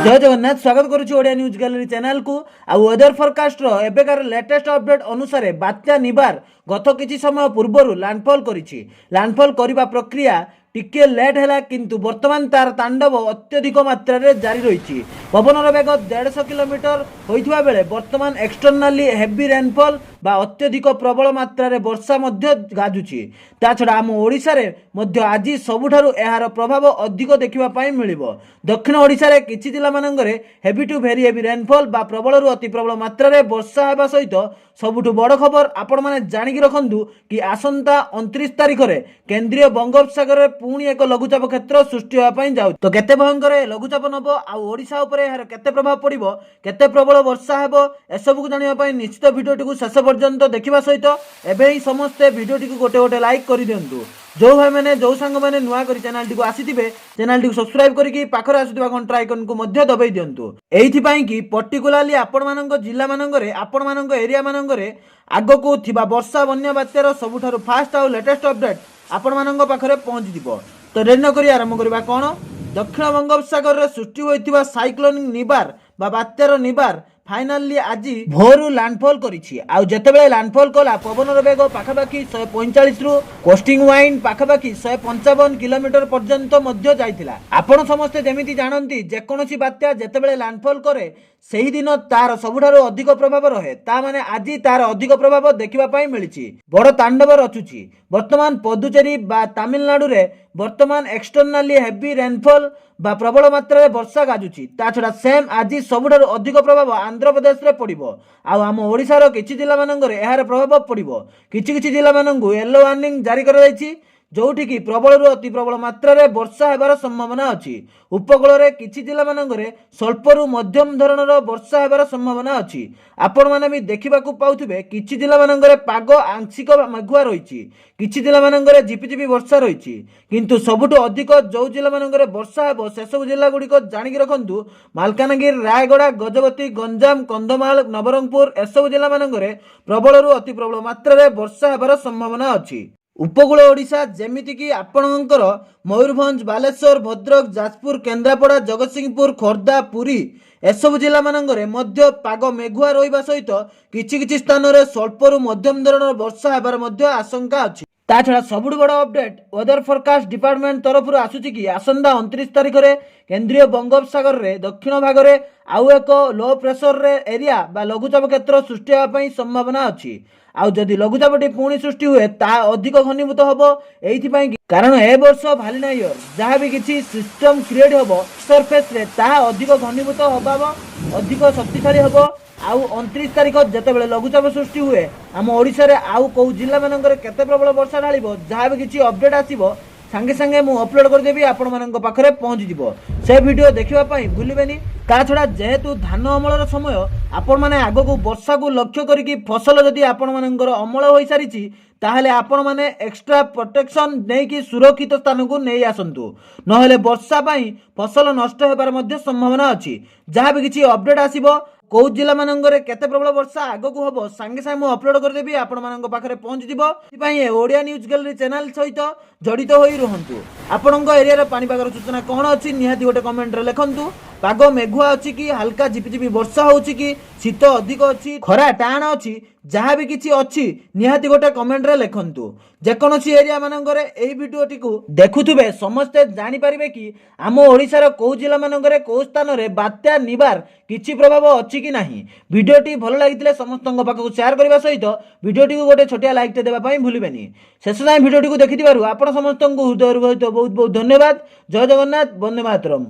जय जगन्नाथ स्वागत करुच्ची Odia news gallery channel को आ वेदर फोरकास्ट रो एबेकार लेटेस्ट अपडेट अनुसार बात्या निबार गत किछि समय पूर्व लैंडफॉल करिछि। लैंडफॉल करिबा प्रक्रिया टिके लेट है किंतु वर्तमान तार तांडव अत्यधिक मात्रा रे जारी रही। पवनर बेग 150 किलोमीटर होइथिबा बेले वर्तमान एक्सटर्नाली हेवी रेनफॉल बा अत्यधिक प्रबल मात्रा रे वर्षा मध्य गाजुछि। ता छडा आम ओडिसा रे मध्य आज सबुठारु एहार प्रभाव अधिक देखिबा पाई मिलिबो। दक्षिण ओडिसा रे किछि जिल्ला मानंगरे heavy to very heavy rainfall बा प्रबल रु अति प्रबल मात्रा रे वर्षा हेबा सहित सबुठु बड़ खबर आपण माने जानिक रखंतु कि आसंता 29 तारिख रे केंद्रीय बंगोपसागर रे पुणी एक लघुचाप क्षेत्र सृष्टि होगा जाऊ। तो केते भयंकर लघुचाप नब आ ओडिशा उपरे यार केते प्रभाव पड़िबो, केते प्रबल वर्षा हेबो एसबु को जानिबा पई निश्चित भिडियोटी को शेष पर्यंत देखिबा सहित एबे ही समस्ते भिडियोटी को गोटे गोटे लाइक कर दियंतु। जो भाई मैंने जो सांग मैंने नुआ करी चैनल टी को आसीथिबे चैनल टी को सब्सक्राइब करके पाखरे आसुथिबा घंटा आइकन को मध्य दबाई दियंतु। एइथि पई कि पर्टिकुलारली आपण मानक जिल्ला मानकरे आपण मानक एरिया मानकरे आगो को थिबा वर्षा बन्या बात्यार सबुठारु फास्ट आ लेटेस्ट अपडेट आपण मानक पाखरे पहुंच दिबो। तो रेडी न करी आरंभ करबा कोन दक्षिण बंगोपसागर रे सृष्टि होइथिबा साइक्लोन निबार बा बात्यार निबार फाइनाली आज भोरु लैंडफॉल करिछि। आ जेतेबेले लैंडफॉल कला पवनर बेग पाखापाखि 145 रु कोस्टिंग वाइंड पाखापाखि 155 किलोमीटर पर्यंत मध्य जाइथिला। आपण समस्त जेमिति जानंती जेकोनोसी बात्या जेतेबेले लैंडफॉल करे सेही दिन तार सबुठारु अधिक प्रभाव रहे। ता माने आज तार अधिक प्रभाव देखिबा पाई मिलिछि। बड़ तांडव रचुछि। वर्तमान पुदुचेरी बा तमिलनाडु रे वर्तमान एक्सटर्नाली हेवी रेनफॉल बा प्रबल मात्रा रे वर्षा गाजुछि। ता छडा सेम आज सबुठारु अधिक प्रभाव आंध्र प्रदेश रे पड़िबो। आ आम ओडिसा रो किछि जिल्ला मानंगरे एहार प्रभाव पड़िबो। किछि जिल्ला मानंगु येलो वार्निंग जारी करा जायछि जोठी की प्रबल रु अति प्रबल मात्रा रे वर्षा हेबार संभावना अछि। उपकूल रे किछि जिल्ला मानंगरे स्वल्प रु मध्यम धरणर वर्षा हेबार संभावना अछि। आपण माने भी देखिबाकू पाउथिबे किछि जिल्ला मानंगरे पाग आंशिक मेघुआ रहिछि, किछि जिल्ला मानंगरे झिपिझिपि वर्षा रहिछि। किंतु सबुठु अधिक जो जिल्ला मानंगरे वर्षा हेबो से सब जिल्ला गुडी को जानिक रखंतु मालकानगिरी, रायगड़ा, गजपति, गंजाम, कंधमाल, नवरंगपुर एसबु जिल्ला मानंगरे प्रबल रु अति प्रबल मात्रा रे वर्षा हेबार संभावना अछि। उपकूल ओडिशा जेमिति कि आपणकर मयूरभंज, बालेश्वर, भद्रक, जाजपुर, केन्द्रापड़ा, जगतसिंहपुर, खोर्धा, पुरी एसबु जिल्ला मानंगरे मध्य पाग मेघुआ रहिबा सहित किछि किछि स्थान रे स्वल्प रु मध्यम धरणर वर्षा हेबार मध्य आशंका अछि। ता छडा सबुठु बड़ अपडेट वेदर फोरकास्ट डिपार्टमेंट तरफ आसुछि कि आसंदा 29 तारिख रे केंद्रीय बंगोपसागर रे दक्षिण भाग रे आउ एक लो प्रेशर रे एरिया बा लघुचाप क्षेत्र सृष्टि होगा पई संभावना अछि। आउ जदि लघुचापटी पुणी सृष्टि हुए ता अधिक घनीभूत हबो। एइथि पई कारण ए वर्ष भालिना इयर जहाँ भी किछि सिस्टम क्रिएट हबो सरफेस रे ता अधिक घनीभूत हबाबो अधिक शक्तिशाली हबो। आउ 29 तारिख जेतेबेले लघुचाप सृष्टि हुए आम ओडिसा रे आउ को जिल्ला मानंगरे केते प्रबल वर्षा ढालिबो जहाँ भी किछि अपडेट आसीबो सांगे सांगे मु अपलोड कर देबी आपण मानक पाखरे पहुंच जिवो। से वीडियो देखिबा पई भूलिबेनी। ता छडा जेहेतु धान अमलर समय आपण माने आगो को वर्षा को लक्ष्य करिकि फसल जदि आपण मानकर अमल होई सारिछि ताहले आपण माने एक्स्ट्रा प्रोटेक्शन नै कि सुरक्षित स्थान को नै आसंतु नहले वर्षा पई फसल नष्ट हेबार मध्ये संभावना अछि। जहाँ भी किछि अपडेट आसीबो कौ जिला मानंगरे केते प्रबल वर्षा आगो को हबो सांगे सांगे मु अपलोड कर देबी आपण मानक पाखरे पहुंच जिवो। पई ओडिया न्यूज गैलरी चैनल सहित जड़ित होई रहंतु। आपणक एरिया रे पानी पागर सूचना कोन अछि निहाती गोटे कमेंट रे लिखंतु। पाग मेघुआ अछि कि हल्का झिपिझिपि वर्षा होछि कि शीत अधिक अछि खरा टाण अछि जहाँ भी किछि अछि निहाती गोटे कमेंट रे लिखंतु। जेकोनोसी एरिया मानंगरे एही वीडियोटी को देखुथुबे समस्ते जानि परिबे कि आम ओडिसा रो को जिल्ला मानंगरे को स्थान रे बात्या निबार किछि प्रभाव अछि कि नाही। वीडियोटी भलो लागितले समस्तଙ୍କ पाखକୁ शेयर करबा सहित वीडियोटी को गोटे छोटिया लाइक टे देबा पई भूलिबेनी। शेष जाय वीडियोटी को देखिथिबारु आपण समस्तଙ୍କୁ हृदयରୁ बहुत बहुत धन्यवाद। जय जगन्नाथ, वंदे मातरम।